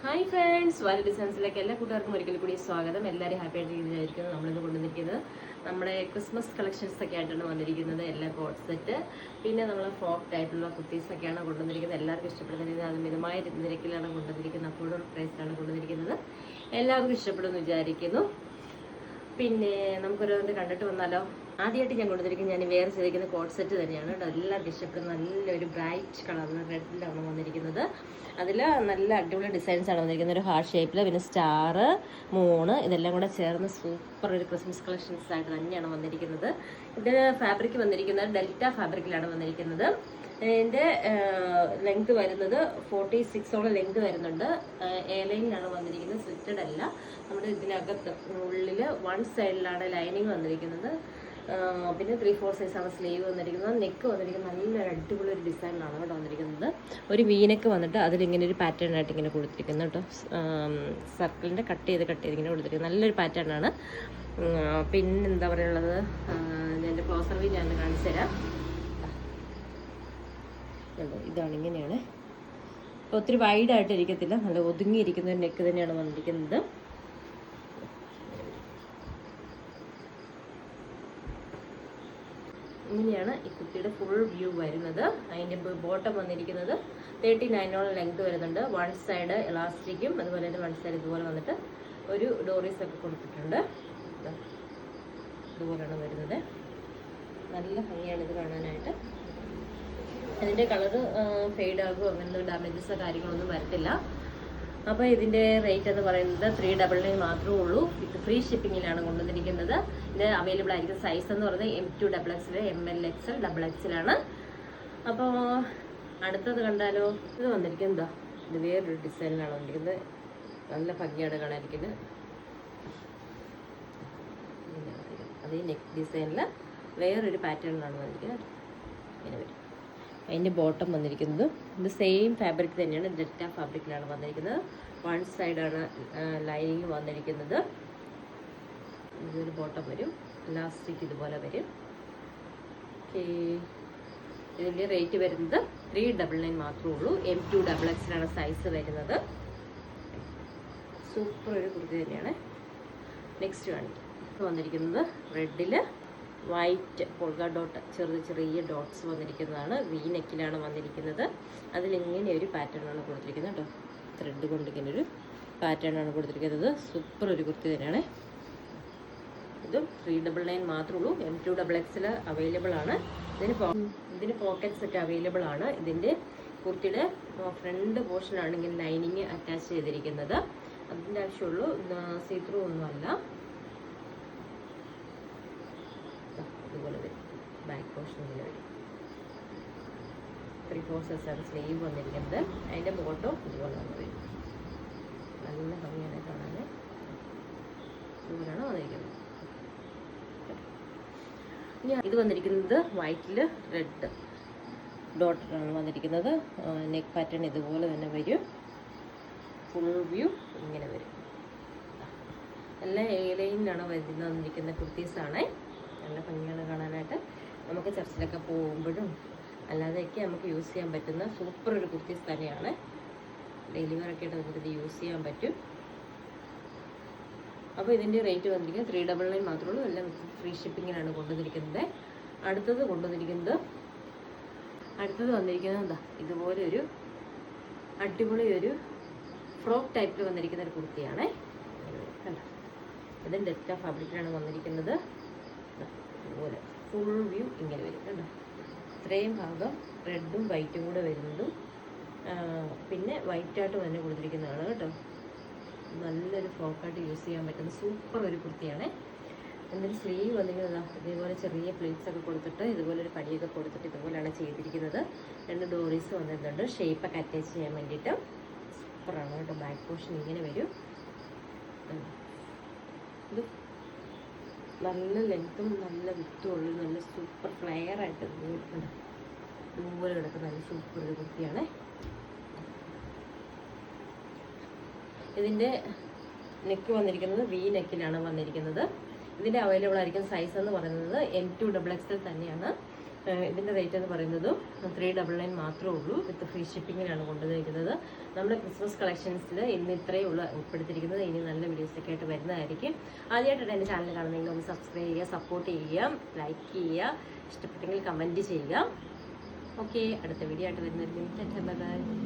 Hi friends, വാല ഡിസൈൻസിലേക്ക് എല്ലാ കൂട്ടുകാർക്കും ഒരിക്കൽ കൂടി സ്വാഗതം. എല്ലാവരും ഹാപ്പി ആയിട്ട് ഇരിക്കുന്നത്. നമ്മളിന്ന് കൊണ്ടുവന്നിരിക്കുന്നത് നമ്മുടെ ക്രിസ്മസ് കളക്ഷൻസ് ഒക്കെ ആയിട്ടാണ് വന്നിരിക്കുന്നത്. എല്ലാം കോട്ട് സെറ്റ്, പിന്നെ നമ്മൾ ഫ്രോക്ക് ടൈപ്പിലുള്ള കുർത്തീസ് ഒക്കെയാണ് കൊണ്ടുവന്നിരിക്കുന്നത്. എല്ലാവർക്കും ഇഷ്ടപ്പെടുന്നത് അത് മിതമായ നിരക്കിലാണ് കൊണ്ടുവന്നിരിക്കുന്നത്. അഫോർഡബിൾ പ്രൈസിലാണ് കൊണ്ടുവന്നിരിക്കുന്നത്. എല്ലാവർക്കും ഇഷ്ടപ്പെടുമെന്ന് വിചാരിക്കുന്നു. പിന്നെ നമുക്കൊരു കണ്ടിട്ട് വന്നാലോ. ആദ്യമായിട്ട് ഞാൻ കൊണ്ടുവന്നിരിക്കുന്നത് ഞാൻ വേറെ ചെയ്തിരിക്കുന്ന കോട്ട് സെറ്റ് തന്നെയാണ് കേട്ടോ. എല്ലാവർക്കും ഇഷ്ടപ്പെടുന്ന നല്ലൊരു ബ്രൈറ്റ് കളറിൽ റെഡിലാണ് വന്നിരിക്കുന്നത്. അതിൽ നല്ല അടിപൊളി ഡിസൈൻസ് ആണ് വന്നിരിക്കുന്നത്. ഒരു ഹാർട്ട് ഷേപ്പിൽ, പിന്നെ സ്റ്റാർ, മൂണ്, ഇതെല്ലാം കൂടെ ചേർന്ന് സൂപ്പർ ഒരു ക്രിസ്മസ് കളക്ഷൻസ് ആയിട്ട് തന്നെയാണ് വന്നിരിക്കുന്നത്. ഇതിന് ഫാബ്രിക് വന്നിരിക്കുന്നത് ഡെൽറ്റ ഫാബ്രിക്കിലാണ് വന്നിരിക്കുന്നത്. ഇതിൻ്റെ ലെങ്ത് വരുന്നത് 46ഓളം ലെങ്ത് വരുന്നുണ്ട്. എ ലൈനിലാണ് വന്നിരിക്കുന്നത്, സ്ലിറ്റഡ് അല്ല. നമ്മുടെ ഇതിനകത്ത് ഉള്ളിൽ വൺ സൈഡിലാണ് ലൈനിങ് വന്നിരിക്കുന്നത്. പിന്നെ 3/4 സൈസാണ് സ്ലീവ് വന്നിരിക്കുന്നത്. നെക്ക് വന്നിരിക്കുന്നത് നല്ലൊരു അടിപൊളി ഒരു ഡിസൈനിലാണ് കേട്ടോ വന്നിരിക്കുന്നത്. ഒരു വീനെക്ക് വന്നിട്ട് അതിലിങ്ങനെ ഒരു പാറ്റേൺ ആയിട്ട് ഇങ്ങനെ കൊടുത്തിരിക്കുന്നത് കേട്ടോ. സർക്കിളിൻ്റെ കട്ട് ചെയ്ത് ഇങ്ങനെ കൊടുത്തിരിക്കുന്നത് നല്ലൊരു പാറ്റേൺ ആണ്. പിന്നെ എന്താ പറയുള്ളത്, എൻ്റെ ക്ലോസർ വ്യൂ ഞാൻ കാണിച്ചു തരാം. ഇതാണ്, ഇങ്ങനെയാണ്. അപ്പോൾ ഒത്തിരി വൈഡായിട്ട് ഇരിക്കത്തില്ല, നല്ല ഒതുങ്ങിയിരിക്കുന്ന ഒരു നെക്ക് തന്നെയാണ് വന്നിരിക്കുന്നത്. ഇങ്ങനെയാണ് ഈ കുർത്തിയുടെ ഫുൾ വ്യൂ വരുന്നത്. അതിൻ്റെ ബോട്ടം വന്നിരിക്കുന്നത് 39ഓളം ലെങ്ത് വരുന്നുണ്ട്. വൺ സൈഡ് എലാസ്റ്റിക്കും അതുപോലെ തന്നെ വൺ സൈഡ് ഇതുപോലെ വന്നിട്ട് ഒരു ഡോറീസ് ഒക്കെ കൊടുത്തിട്ടുണ്ട്. ഇതുപോലെയാണ് വരുന്നത്. നല്ല ഭംഗിയാണ് ഇത് കാണാനായിട്ട്. അതിൻ്റെ കളറ് ഫെയ്ഡ് ആകുമോ അങ്ങനത്തെ ഡാമേജസോ കാര്യങ്ങളൊന്നും വരത്തില്ല. അപ്പോൾ ഇതിൻ്റെ റേറ്റ് എന്ന് പറയുന്നത് 399 മാത്രമേ ഉള്ളൂ. വിത്ത് ഫ്രീ ഷിപ്പിങ്ങിലാണ് കൊണ്ടുവന്നിരിക്കുന്നത്. ഇത് അവൈലബിൾ ആയിരിക്കും. സൈസ് എന്ന് പറയുന്നത് M2 XXL, ML XL, XXL ആണ്. അപ്പോൾ അടുത്തത് കണ്ടാലോ. ഇത് വന്നിരിക്കുന്നത് ഇത് വേറൊരു ഡിസൈനിലാണ് വന്നിരിക്കുന്നത്. നല്ല ഭംഗിയാണ് കാണാനിരിക്കുന്നത്. അതേ നെക്ക് ഡിസൈനിൽ വേറൊരു പാറ്റേണിലാണ് വന്നിരിക്കുന്നത്. ഇങ്ങനെ വരും. അതിൻ്റെ ബോട്ടം വന്നിരിക്കുന്നത് ഇത് സെയിം ഫാബ്രിക് തന്നെയാണ്, ഡെൽറ്റ ഫാബ്രിക്കിലാണ് വന്നിരിക്കുന്നത്. വൺ സൈഡാണ് ലൈനിങ് വന്നിരിക്കുന്നത്. ഇതൊരു ബോട്ടം വരും, ഇലാസ്റ്റിക് ഇതുപോലെ വരും. ഇതിൻ്റെ റേറ്റ് വരുന്നത് 399 മാത്രമേ ഉള്ളൂ. M2 XXL ആണ് സൈസ് വരുന്നത്. സൂപ്പർ ഒരു കുർത്തി തന്നെയാണ്. നെക്സ്റ്റ് വന്നിരിക്കുന്നത് റെഡിൽ വൈറ്റ് പൊൾഗ ഡോട്ട്, ചെറിയ ഡോട്ട്സ് വന്നിരിക്കുന്നതാണ്. വി നെക്കിലാണ് വന്നിരിക്കുന്നത്. അതിലിങ്ങനെ ഒരു പാറ്റേൺ ആണ് കൊടുത്തിരിക്കുന്നത് കേട്ടോ. ത്രെഡ് കൊണ്ട് ഇങ്ങനെ ഒരു പാറ്റേൺ ആണ് കൊടുത്തിരിക്കുന്നത്. സൂപ്പർ ഒരു കുർത്തി തന്നെയാണ്. ഇതും 399 മാത്രമേ ഉള്ളൂ. M2 XXL അവൈലബിൾ ആണ്. ഇതിന് പോക്കറ്റ്സ് ഒക്കെ അവൈലബിൾ ആണ്. ഇതിൻ്റെ കുർത്തിയുടെ ഫ്രണ്ട് പോർഷൻ ആണ് ഇങ്ങനെ ലൈനിങ് അറ്റാച്ച് ചെയ്തിരിക്കുന്നത്. അതിൻ്റെ ആവശ്യമുള്ളൂ. സീത്രൂ ഒന്നുമല്ല. ഇതുപോലെ വരും. ബാക്ക് പോർഷൻ ഇങ്ങനെ വരും. 3/4 സൈസാണ് സ്ലീവ് വന്നിരിക്കുന്നത്. അതിൻ്റെ ബോട്ടം ഇതുപോലെ വരും. നല്ല ഭംഗിയാണ് കാണാൻ. ഇതുപോലെയാണ് വന്നിരിക്കുന്നത്. ഇത് വന്നിരിക്കുന്നത് വൈറ്റിൽ റെഡ് ഡോട്ടാണ് വന്നിരിക്കുന്നത്. നെക്ക് പാറ്റേൺ ഇതുപോലെ തന്നെ വരും. ഫുൾ വ്യൂ ഇങ്ങനെ വരും. എല്ലാം എ ലൈനിലാണ് വന്നിരിക്കുന്ന കുർത്തീസാണ്. നല്ല ഭംഗിയാണ് കാണാനായിട്ട്. നമുക്ക് ചർച്ചിലൊക്കെ പോകുമ്പോഴും അല്ലാതെയൊക്കെ നമുക്ക് യൂസ് ചെയ്യാൻ പറ്റുന്ന സൂപ്പർ ഒരു കുർത്തീസ് തന്നെയാണ്. ഡെയിലി വെയറൊക്കെ ആയിട്ട് നമുക്കിത് യൂസ് ചെയ്യാൻ പറ്റും. അപ്പോൾ ഇതിൻ്റെ റേറ്റ് വന്നിരിക്കുന്നത് 399 മാത്രമേ ഉള്ളൂ. എല്ലാം ഫ്രീ ഷിപ്പിങ്ങിനാണ് കൊണ്ടുവന്നിരിക്കുന്നത്. അടുത്തത് വന്നിരിക്കുന്നത് എന്താ, ഇതുപോലെ ഒരു അടിപൊളി ഒരു ഫ്രോക്ക് ടൈപ്പിൽ വന്നിരിക്കുന്ന ഒരു കുർത്തിയാണ്. കണ്ടോ, ഇത് ഡെൽറ്റ ഫാബ്രിക്കിലാണ് വന്നിരിക്കുന്നത്. അതുപോലെ ഫുൾ വ്യൂ ഇങ്ങനെ വരും കണ്ടോ. ഇത്രയും ഭാഗം റെഡും വൈറ്റും കൂടെ വരുന്നതും പിന്നെ വൈറ്റായിട്ട് തന്നെ കൊടുത്തിരിക്കുന്നതാണ് കേട്ടോ. നല്ലൊരു ഫ്രോക്കായിട്ട് യൂസ് ചെയ്യാൻ പറ്റുന്ന സൂപ്പർ ഒരു കുർത്തിയാണ്. എന്നിട്ട് സ്ലീവ് വന്നിരിക്കുന്നത് ഇതേപോലെ ചെറിയ പ്ലേറ്റ്സ് ഒക്കെ കൊടുത്തിട്ട് ഇതുപോലെ ഒരു പടിയൊക്കെ കൊടുത്തിട്ട് ഇതുപോലെയാണ് ചെയ്തിരിക്കുന്നത്. 2 ഡോറീസ് വന്നിട്ടുണ്ട് ഷേപ്പൊക്കെ അറ്റാച്ച് ചെയ്യാൻ വേണ്ടിയിട്ട്. സൂപ്പറാണ് കേട്ടോ. ബാക്ക് പോർഷൻ ഇങ്ങനെ വരും. ഇത് നല്ല ലെങ്ത്തും നല്ല വിത്തും ഉള്ള നല്ല സൂപ്പർ ഫ്ലെയർ ആയിട്ട് ഇതുപോലെ കിടക്കുന്ന നല്ല സൂപ്പർ ഒരു കുർത്തിയാണ്. ഇതിൻ്റെ നെക്ക് വന്നിരിക്കുന്നത് വി നെക്കിലാണ് വന്നിരിക്കുന്നത്. ഇതിൻ്റെ അവൈലബിൾ ആയിരിക്കും. സൈസ് എന്ന് പറയുന്നത് M2 XXL തന്നെയാണ്. ഇതിൻ്റെ റേറ്റ് എന്ന് പറയുന്നത് 399 മാത്രമേ ഉള്ളൂ. വിത്ത് ഫ്രീ ഷിപ്പിങ്ങിനാണ് കൊണ്ടുവന്നിരിക്കുന്നത്. നമ്മുടെ ക്രിസ്മസ് കളക്ഷൻസിൽ ഇന്ന് ഇത്രയേ ഉള്ളൂ ഉൾപ്പെടുത്തിയിരിക്കുന്നത്. ഇനി നല്ല വീഡിയോസൊക്കെ ആയിട്ട് വരുന്നതായിരിക്കും. ആദ്യമായിട്ടാണ് എൻ്റെ ചാനൽ കാണുന്നതെങ്കിൽ ഒന്ന് സബ്സ്ക്രൈബ് ചെയ്യുക, സപ്പോർട്ട് ചെയ്യുക, ലൈക്ക് ചെയ്യുക, ഇഷ്ടപ്പെട്ടെങ്കിൽ കമൻറ്റ് ചെയ്യുക. ഓക്കെ, അടുത്ത വീഡിയോ ആയിട്ട് വരുന്നതായിരിക്കും. ബൈ.